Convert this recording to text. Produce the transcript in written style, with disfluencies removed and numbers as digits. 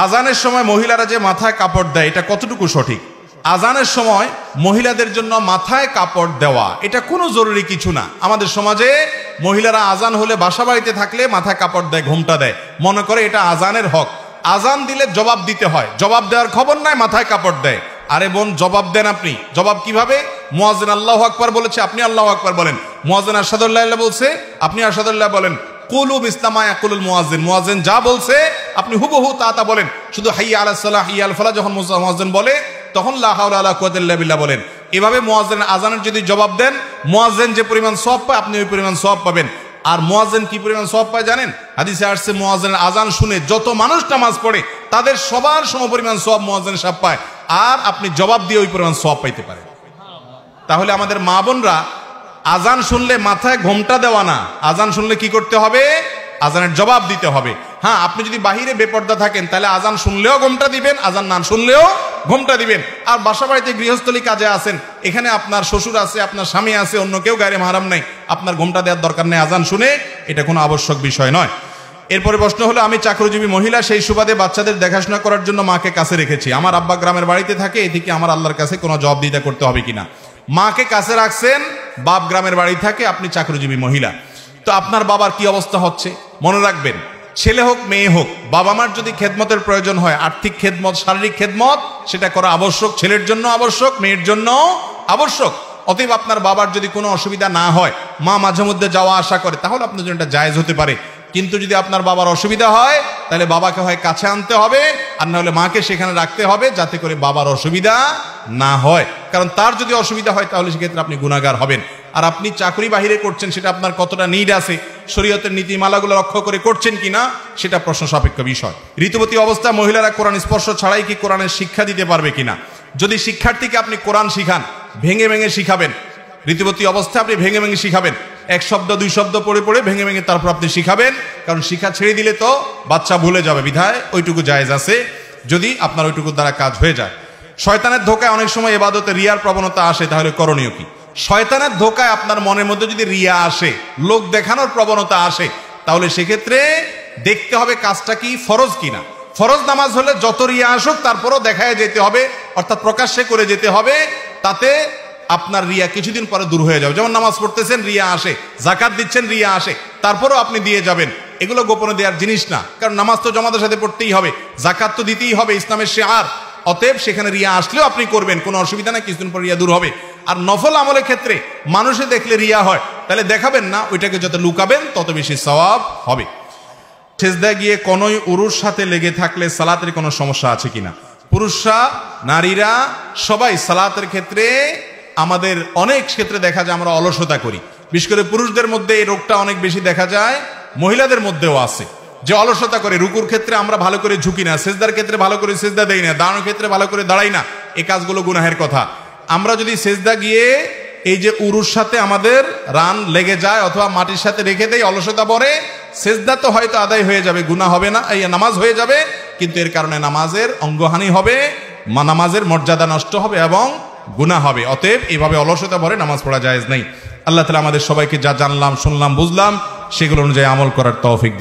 আজানের সময় মহিলারা যে মাথায় কাপড় দেয় এটা কতটুকু সঠিক? আজানের সময় মহিলাদের জন্য মাথায় কাপড় দেওয়া এটা কোনো জরুরি কিছু না। আমাদের সমাজে মহিলারা আজান হলে বাসা বাড়িতে থাকলে মাথায় কাপড় দেয়, ঘোমটা দেয়, মনে করে এটা আজানের হক। আজান দিলে জবাব দিতে হয়, জবাব দেওয়ার খবর নাই, মাথায় কাপড় দেয়। আরে বোন, জবাব দেন আপনি। জবাব কিভাবে? মুয়াজ্জিন আল্লাহু আকবার বলেছে, আপনি আল্লাহু আকবার বলেন। মুয়াজ্জিন আশহাদুল্লাহ বলছে, আপনি আশহাদুল্লাহ বলেন। কুলু বিসলামা ইয়াকুলুল মুয়াজ্জিন, মুয়াজ্জিন যা বলছে আপনি হুবহু তা বলেন। শুধু হাইয়া আলাস সালাহ হাইয়া আল ফালাহ যখন মুয়াজ্জিন বলে তখন লা হাওলা ওয়ালা কুওয়াতা ইল্লা বিল্লাহ বলেন। এভাবে মুয়াজ্জিন আজানের যদি জবাব দেন, মুয়াজ্জিন যে পরিমাণ সওয়াব পায় আপনি ওই পরিমাণ সওয়াব পাবেন। আর মুয়াজ্জিন কি পরিমাণ সওয়াব পায় জানেন? হাদিসে আসছে মুয়াজ্জিনের আজান শুনে যত মানুষ নামাজ পড়ে তাদের সবার সমপরিমাণ সওয়াব মুয়াজ্জিন সাহেব পায়, আর আপনি জবাব দিয়ে ওই পরিমাণ সওয়াব পাইতে পারেন। তাহলে আমাদের মা বোনরা আজান শুনলে মাথায় ঘোমটা দেওয়া না, আজান শুনলে কি করতে হবে? আজানের জবাব দিতে হবে। হ্যাঁ, আপনি যদি বাহিরে বেপর্দা থাকেন তাহলে আজান শুনলেও ঘোমটা দিবেন, আজান না শুনলেও ঘোমটা দিবেন। আর বাসা বাড়িতে গৃহস্থলী কাজে আছেন, এখানে আপনার শ্বশুর আছে, আপনার স্বামী আছে, অন্য কেউ গায়রে মাহরাম নাই, আপনার ঘোমটা দেওয়ার দরকার নেই আজান শুনে, এটা কোনো আবশ্যক বিষয় নয়। এরপরে প্রশ্ন হলো, আমি চাকরিজীবী মহিলা, সেই সুবাদে বাচ্চাদের দেখাশোনা করার জন্য মাকে কাছে রেখেছি। আমার আব্বা গ্রামের বাড়িতে থাকে, এদিকে আমার আল্লাহর কাছে কোনো জবাবদিহিতা করতে হবে কিনা? মাকে কাছে রাখছেন, বাপ গ্রামের বাড়ি থাকে, আপনি চাকরিজীবী মহিলা, তো আপনার বাবার কি অবস্থা হচ্ছে? মনে রাখবেন, ছেলে হোক মেয়ে হোক, বাবা মার যদি খেদমতের প্রয়োজন হয়, আর্থিক খেদমত, শারীরিক খেদমত, সেটা করা আবশ্যক, ছেলের জন্য আবশ্যক, মেয়ের জন্য আবশ্যক। অতএব আপনার বাবার যদি কোনো অসুবিধা না হয়, মা মাঝে মধ্যে যাওয়া আসা করে, তাহলে আপনার জন্য এটা জায়েজ হতে পারে। কিন্তু যদি আপনার বাবার অসুবিধা হয় তাহলে বাবাকে হয় কাছে আনতে হবে, আর না হলে মাকে সেখানে রাখতে হবে, যাতে করে বাবার অসুবিধা না হয়। কারণ তার যদি অসুবিধা হয় তাহলে সেক্ষেত্রে আপনি গুনাহগার হবেন। আর আপনি চাকরি বাহিরে করছেন, সেটা আপনার কতটা নিড আছে, শরীয়তের নীতিমালাগুলো রক্ষা করে করছেন কিনা, সেটা প্রশ্ন সাপেক্ষ বিষয়। ঋতুবতী অবস্থা মহিলারা কোরআন স্পর্শ ছাড়াই কি কোরআনের শিক্ষা দিতে পারবে কিনা? যদি শিক্ষার্থীকে আপনি কোরআন শিখান, ভেঙে ভেঙে শিখাবেন। ঋতুবতী অবস্থায় আপনি ভেঙে ভেঙে শিখাবেন, এক শব্দ দুই শব্দ পড়ে পড়ে ভেঙে ভেঙে তারপর আপনি শিখাবেন। কারণ শিক্ষা ছেড়ে দিলে তো বাচ্চা ভুলে যাবে, বিধায় ওইটুকু জায়েজ আছে যদি আপনার ওইটুকুর দ্বারা কাজ হয়ে যায়। শয়তানের ধোকায় অনেক সময় ইবাদতে রিয়ার প্রবণতা আসে, তাহলে করণীয় কি? শয়তানের ধোকায় আপনার মনের মধ্যে যদি রিয়া আসে, লোক দেখানোর প্রবণতা আসে, তাহলে সেক্ষেত্রে দেখতে হবে কাজটা কি ফরজ কিনা। ফরজ নামাজ হলে যত রিয়া আসুক তারপরও দেখায় যেতে হবে, অর্থাৎ প্রকাশ্যে করে যেতে হবে, তাতে আপনার রিয়া কিছুদিন পরে দূর হয়ে যাবে। যেমন নামাজ পড়তেছেন, রিয়া আসে, যাকাত দিচ্ছেন, রিয়া আসে, তারপরও আপনি দিয়ে যাবেন। এগুলো গোপনে দেওয়ার জিনিস না, কারণ নামাজ তো জামাতের সাথে পড়তেই হবে, যাকাত তো দিতেই হবে, ইসলামের শিআর। অতএব সেখানে রিয়া আসলেও আপনি করবেন, কোনো অসুবিধা নাই, কিছুদিন পর রিয়া দূর হবে। আর নফল আমলের ক্ষেত্রে মানুষে দেখলে রিয়া হয়, তাহলে দেখাবেন না, ওইটাকে যত লুকাবেন তত বেশি সওয়াব হবে। সেজদা গিয়ে কোনোই উরুর সাথে লেগে থাকলে সালাতের কোনো সমস্যা আছে কিনা? পুরুষরা, নারীরা সবাই সালাতের ক্ষেত্রে, আমাদের অনেক ক্ষেত্রে দেখা যায় আমরা অলসতা করি। বিশেষ করে পুরুষদের মধ্যে এই রোগটা অনেক বেশি দেখা যায়, মহিলাদের মধ্যেও আছে, যে অলসতা করে। রুকুর ক্ষেত্রে আমরা ভালো করে ঝুঁকি না, সেজদার ক্ষেত্রে ভালো করে সেজদা দেই না, দাঁড়ানোর ক্ষেত্রে ভালো করে দাঁড়াই না, এই কাজগুলো গুনাহের কথা। আমরা যদি সেজদা গিয়ে এই যে উরুর সাথে আমাদের রান লেগে যায় অথবা মাটির সাথে রেখে দেই, অলসতা পরে, সেজদা তো হয়তো আদায় হয়ে যাবে, গুনাহ হবে না, এই নামাজ হয়ে যাবে, কিন্তু এর কারণে নামাজের অঙ্গহানি হবে, নামাজের মর্যাদা নষ্ট হবে এবং গুনাহ হবে। অতএব এইভাবে অলসতা ভরে নামাজ পড়া জায়েজ নেই। আল্লাহ তাআলা আমাদের সবাইকে যা জানলাম, শুনলাম, বুঝলাম, সেগুলো অনুযায়ী আমল করার তৌফিক